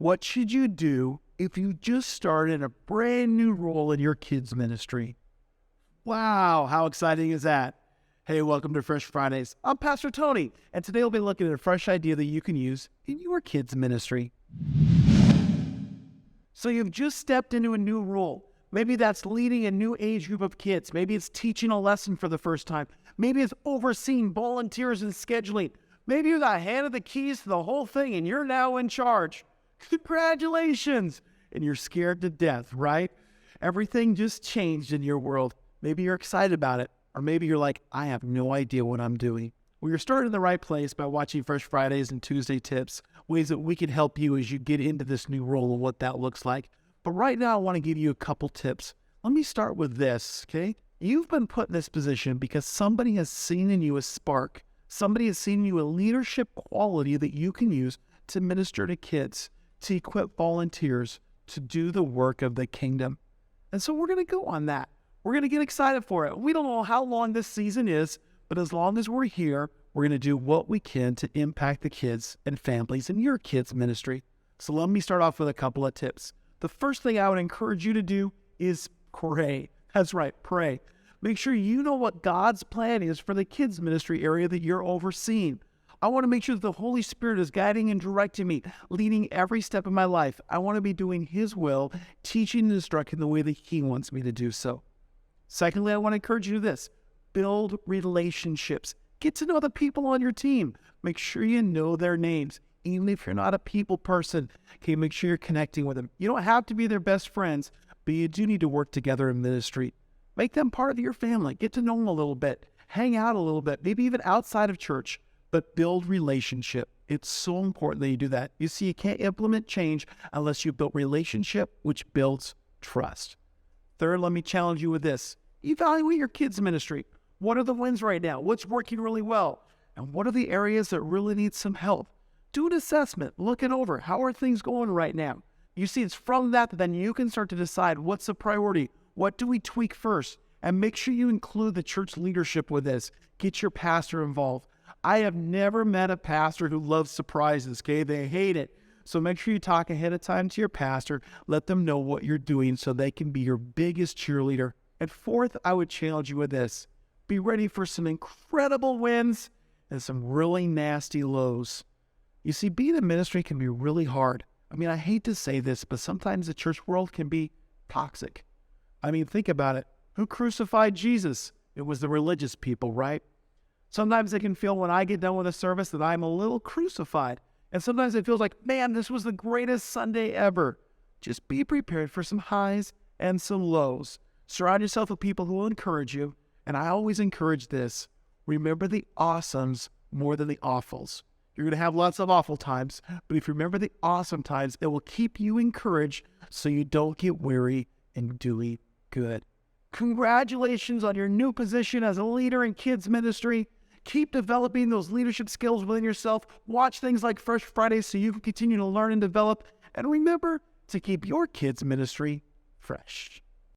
What should you do if you just started a brand new role in your kids' ministry? Wow, how exciting is that? Hey, welcome to Fresh Fridays. I'm Pastor Tony, and today we'll be looking at a fresh idea that you can use in your kids' ministry. So you've just stepped into a new role. Maybe that's leading a new age group of kids. Maybe it's teaching a lesson for the first time. Maybe it's overseeing volunteers and scheduling. Maybe you got handed the keys to the whole thing and you're now in charge. Congratulations! And you're scared to death, right? Everything just changed in your world. Maybe you're excited about it. Or maybe you're like, I have no idea what I'm doing. Well, you're starting in the right place by watching Fresh Fridays and Tuesday Tips, ways that we can help you as you get into this new role and what that looks like. But right now, I want to give you a couple tips. Let me start with this, okay? You've been put in this position because somebody has seen in you a spark. Somebody has seen in you a leadership quality that you can use to minister to kids, to equip volunteers, to do the work of the kingdom. And so we're going to go on that. We're going to get excited for it. We don't know how long this season is, but as long as we're here, we're going to do what we can to impact the kids and families in your kids' ministry. So let me start off with a couple of tips. The first thing I would encourage you to do is pray. That's right, pray. Make sure you know what God's plan is for the kids' ministry area that you're overseeing. I want to make sure that the Holy Spirit is guiding and directing me, leading every step of my life. I want to be doing His will, teaching and instructing the way that He wants me to do so. Secondly, I want to encourage you to this. Build relationships. Get to know the people on your team. Make sure you know their names. Even if you're not a people person, okay, make sure you're connecting with them. You don't have to be their best friends, but you do need to work together in ministry. Make them part of your family. Get to know them a little bit. Hang out a little bit, maybe even outside of church, but build relationship. It's so important that you do that. You see, you can't implement change unless you build relationship, which builds trust. Third, let me challenge you with this. Evaluate your kids' ministry. What are the wins right now? What's working really well? And what are the areas that really need some help? Do an assessment. Look it over. How are things going right now? You see, it's from that then you can start to decide what's the priority. What do we tweak first? And make sure you include the church leadership with this. Get your pastor involved. I have never met a pastor who loves surprises, okay? They hate it. So make sure you talk ahead of time to your pastor. Let them know what you're doing so they can be your biggest cheerleader. And fourth, I would challenge you with this. Be ready for some incredible wins and some really nasty lows. You see, being in ministry can be really hard. I mean, I hate to say this, but sometimes the church world can be toxic. I mean, think about it. Who crucified Jesus? It was the religious people, right? Sometimes I can feel when I get done with a service that I'm a little crucified. And sometimes it feels like, man, this was the greatest Sunday ever. Just be prepared for some highs and some lows. Surround yourself with people who will encourage you. And I always encourage this. Remember the awesomes more than the awfuls. You're going to have lots of awful times, but if you remember the awesome times, it will keep you encouraged so you don't get weary in doing good. Congratulations on your new position as a leader in kids ministry. Keep developing those leadership skills within yourself. Watch things like Fresh Fridays so you can continue to learn and develop. And remember to keep your kids ministry fresh.